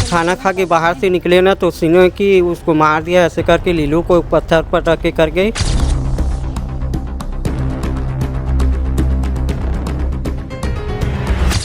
खाना खा के बाहर से निकले ना तो सुने कि उसको मार दिया, ऐसे करके लीलू को पत्थर पटक के कर गई।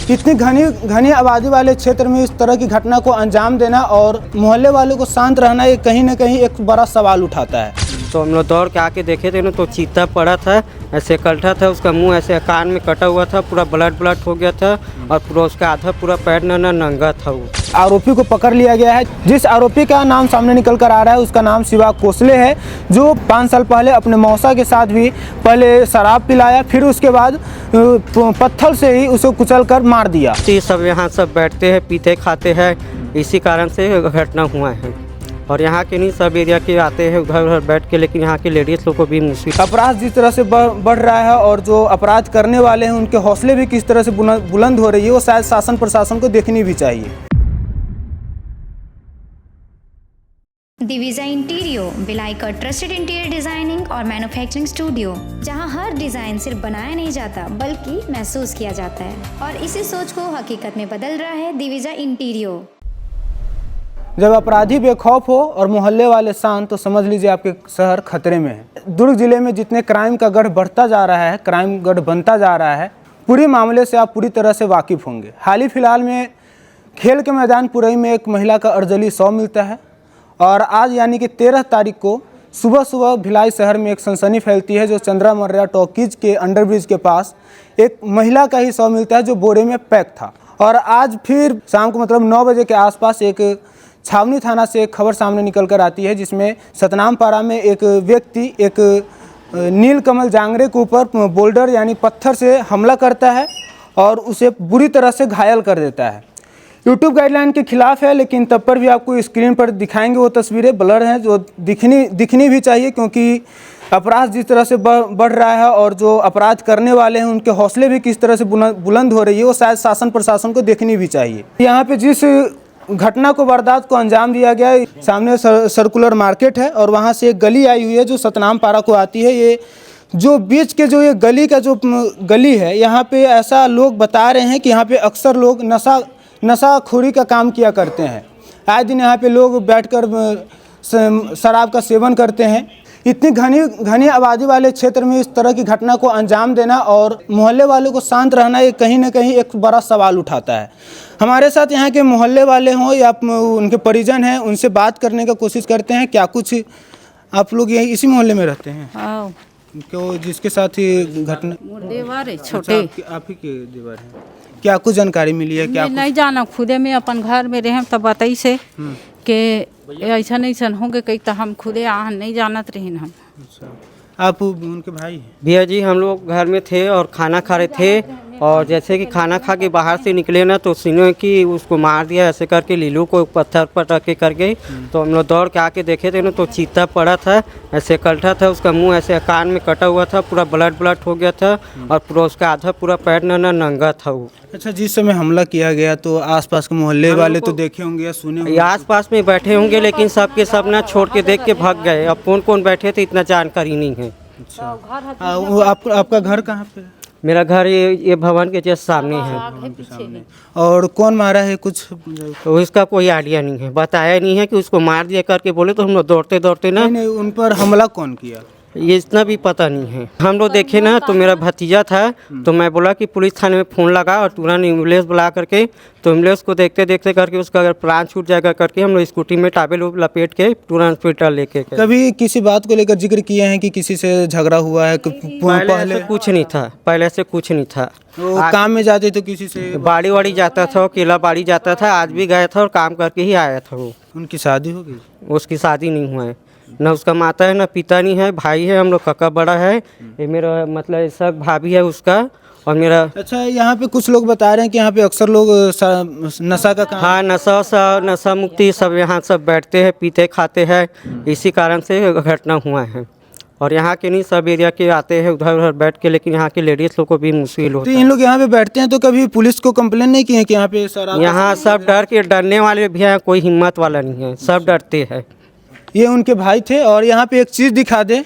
इतनी घनी आबादी वाले क्षेत्र में इस तरह की घटना को अंजाम देना और मोहल्ले वालों को शांत रहना, ये कहीं ना कहीं एक बड़ा सवाल उठाता है। तो हम लोग दौड़ के आके देखे थे ना तो चीता पड़ा था, ऐसे कल्टा था, उसका मुंह ऐसे कान में कटा हुआ था, पूरा ब्लड हो गया था और पूरा उसका आधा पूरा पैर नंगा था। वो आरोपी को पकड़ लिया गया है। जिस आरोपी का नाम सामने निकल कर आ रहा है उसका नाम शिवा कोसले है, जो 5 साल पहले अपने मौसा के साथ भी पहले शराब पिलाया, फिर उसके बाद पत्थर से ही उसे कुचल कर मार दिया। सब यहाँ सब बैठते हैं, पीते खाते हैं, इसी कारण से घटना हुआ है। और यहाँ के नहीं सब एरिया के आते हैं उधर उधर बैठ के, लेकिन यहाँ के लेडीज़ लोग को भी मुश्किल। अपराध जिस तरह से बढ़ रहा है और जो अपराध करने वाले हैं उनके हौसले भी किस तरह से बुलंद हो रही है, वो शायद शासन प्रशासन को देखनी भी चाहिए। दिविजा इंटीरियो भिलाई का ट्रस्टेड इंटीरियर डिजाइनिंग और मैन्युफैक्चरिंग स्टूडियो, जहां हर डिजाइन सिर्फ बनाया नहीं जाता बल्कि महसूस किया जाता है, और इसी सोच को हकीकत में बदल रहा है दिविजा इंटीरियो। जब अपराधी बेखौफ हो और मोहल्ले वाले शांत, तो समझ लीजिए आपके शहर खतरे में है। दुर्ग जिले में जितने क्राइम का गढ़ बढ़ता जा रहा है, क्राइम गढ़ बनता जा रहा है, पूरे मामले से आप पूरी तरह से वाकिफ़ होंगे। हाल ही फिलहाल में खेल के मैदान पुरई में एक महिला का अर्जली 100 मिलता है, और आज यानी कि 13 तारीख को सुबह सुबह भिलाई शहर में एक सनसनी फैलती है, जो चंद्रा मर्रा टॉकीज के अंडरब्रिज के पास एक महिला का ही 100 मिलता है जो बोरे में पैक था। और आज फिर शाम को मतलब 9 बजे के आसपास एक छावनी थाना से एक खबर सामने निकल कर आती है, जिसमें सतनाम पारा में एक व्यक्ति एक नीलकमल जांगरे के ऊपर बोल्डर यानी पत्थर से हमला करता है और उसे बुरी तरह से घायल कर देता है। यूट्यूब गाइडलाइन के खिलाफ है, लेकिन तब पर भी आपको स्क्रीन पर दिखाएंगे वो तस्वीरें ब्लर हैं, जो दिखनी भी चाहिए, क्योंकि अपराध जिस तरह से बढ़ रहा है और जो अपराध करने वाले हैं उनके हौसले भी किस तरह से बुलंद हो रही है, वो शायद शासन प्रशासन को देखनी भी चाहिए। यहाँ पे जिस घटना को वारदात को अंजाम दिया गया है, सामने सर्कुलर मार्केट है और वहाँ से एक गली आई हुई है जो सतनाम पारा को आती है। ये जो बीच के जो ये गली का जो गली है, यहाँ पे ऐसा लोग बता रहे हैं कि यहाँ पे अक्सर लोग नशाखोरी का काम किया करते हैं। आए दिन यहाँ पे लोग बैठकर शराब का सेवन करते हैं। इतनी घनी आबादी वाले क्षेत्र में इस तरह की घटना को अंजाम देना और मोहल्ले वालों को शांत रहना, ये कहीं ना कहीं एक बड़ा सवाल उठाता है। हमारे साथ यहाँ के मोहल्ले वाले हों या उनके परिजन हैं, उनसे बात करने का कोशिश करते हैं। क्या कुछ आप लोग यही इसी मोहल्ले में रहते हैं? हाँ। क्यों जिसके साथ ही घटना? दीवार है छोटे। आप ही के दीवार है। क्या कुछ जानकारी मिली है? क्या नहीं जाना, खुदे में अपन घर में रहे तब बताई से कि ऐसा नहीं होंगे कहीं, तो हम खुदे नहीं जानत रही हम। अच्छा। आप उनके भाई हैं? भैया जी हम लोग घर में थे और खाना खा रहे थे, और जैसे कि खाना खा के बाहर से निकले ना तो सुने कि उसको मार दिया, ऐसे करके लीलू को पत्थर पटक के कर गई। तो हम लोग दौड़ के आके देखे थे ना तो चीता पड़ा था, ऐसे कल्टा था, उसका मुंह ऐसे कान में कटा हुआ था, पूरा ब्लड हो गया था और पूरा उसका आधा पूरा पैर नंगा था। वो अच्छा, जिस समय हमला किया गया तो आसपास के मोहल्ले वाले तो देखे होंगे या सुने होंगे? आसपास में बैठे होंगे, लेकिन सबके सब ना छोड़ के देख के भाग गए। अब कौन कौन बैठे थे इतना जानकारी नहीं है। अच्छा। आपका घर कहाँ पे है? मेरा घर ये भवन के जस्ट सामने है। और कौन मारा है कुछ? तो इसका कोई आइडिया नहीं है, बताया नहीं है कि उसको मार दिया करके बोले, तो हम लोग दौड़ते दौड़ते ना। नहीं, उन पर हमला कौन किया ये इतना भी पता नहीं है। हम लोग देखे ना तो मेरा भतीजा था, तो मैं बोला कि पुलिस थाने में फ़ोन लगा और तुरंत एम्बुलेंस बुला करके, तो एम्बुलेंस को देखते देखते करके उसका अगर प्राण छूट जाएगा करके हम लोग स्कूटी में टावेल लपेट के तुरंत हॉस्पिटल लेके गए। कभी किसी बात को लेकर जिक्र किए हैं कि किसी से झगड़ा हुआ है? पहले कुछ नहीं था, पहले से कुछ नहीं था। वो काम में जाते तो किसी से बाड़ी वाड़ी जाता था, केला बाड़ी जाता था, आज भी गया था और काम करके ही आया था। वो उनकी शादी हो गई? उसकी शादी नहीं हुआ है, ना उसका माता है ना पिता नहीं है, भाई है, हम लोग काका बड़ा है, ये मेरा मतलब सब भाभी है उसका और मेरा। अच्छा, यहाँ पे कुछ लोग बता रहे हैं कि यहाँ पे अक्सर लोग नशा का काम। हाँ, नशा मुक्ति सब यहाँ सब बैठते हैं, पीते खाते हैं, इसी कारण से घटना हुआ है। और यहाँ के नहीं सब एरिया के आते हैं उधर उधर बैठ के, लेकिन यहाँ के लेडीज लोग को भी मुश्किल होता है। तो इन लोग यहाँ पे बैठते हैं तो कभी पुलिस को कंप्लेन नहीं की है कि यहाँ पे सर? यहाँ सब डर के, डरने वाले भी हैं, कोई हिम्मत वाला नहीं है, सब डरते हैं। ये उनके भाई थे। और यहाँ पे एक चीज़ दिखा दे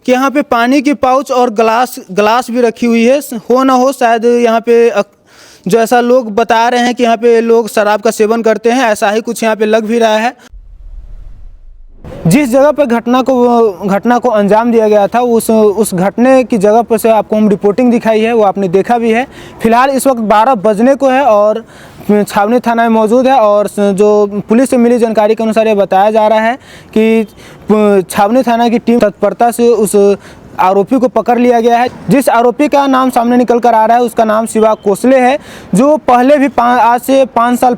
कि यहाँ पे पानी की पाउच और ग्लास भी रखी हुई है। हो ना हो शायद यहाँ पे जो ऐसा लोग बता रहे हैं कि यहाँ पे लोग शराब का सेवन करते हैं, ऐसा ही कुछ यहाँ पे लग भी रहा है। जिस जगह पर घटना को अंजाम दिया गया था उस घटने की जगह पर से आपको हम रिपोर्टिंग दिखाई है, वो आपने देखा भी है। फिलहाल इस वक्त 12 बजने को है और छावनी थाना में मौजूद है और जो पुलिस से मिली जानकारी के अनुसार ये बताया जा रहा है कि छावनी थाना की टीम तत्परता से उस आरोपी को पकड़ लिया गया है। जिस आरोपी का नाम सामने निकल कर आ रहा है उसका नाम शिवा कोसले है, जो पहले भी आज से 5 साल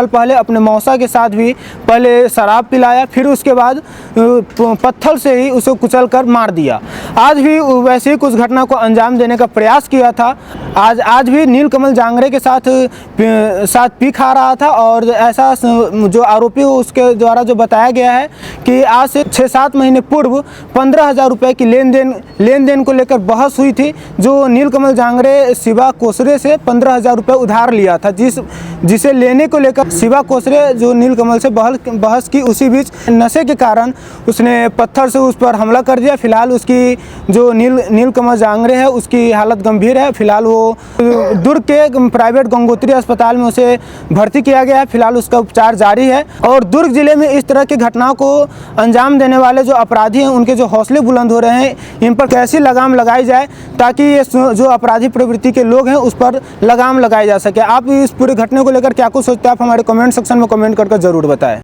पहले अपने मौसा के साथ भी पहले शराब पिलाया, फिर उसके बाद पत्थर से ही उसे कुचल कर मार दिया। आज भी वैसे ही कुछ घटना को अंजाम देने का प्रयास किया था। आज भी नीलकमल जांगरे के साथ पी खा रहा था और ऐसा जो आरोपी उसके द्वारा जो बताया गया है कि आज से 6-7 महीने पूर्व 15,000 रुपए की लेन देन को लेकर बहस हुई थी, जो नीलकमल जांगरे शिवा कोसरे से 15,000 रुपए उधार लिया था, जिसे लेने को लेकर शिवा कोसरे जो नीलकमल से बहस की। उसी बीच नशे के कारण उसने पत्थर से उस पर हमला कर दिया। फिलहाल उसकी जो नीलकमल जांगरे है उसकी हालत गंभीर है। फिलहाल वो दुर्ग के प्राइवेट गंगोत्री अस्पताल में उसे भर्ती किया गया है। फिलहाल उसका उपचार जारी है। और दुर्ग जिले में इस तरह की घटनाओं को अंजाम देने वाले जो अपराधी हैं उनके जो हौसले बुलंद हो रहे हैं, इन पर कैसी लगाम लगाई जाए ताकि ये जो अपराधी प्रवृत्ति के लोग हैं उस पर लगाम लगाई जा सके। आप इस पूरे घटने को लेकर क्या कुछ सोचते हैं, आप हमारे कमेंट सेक्शन में कमेंट करके ज़रूर बताएं।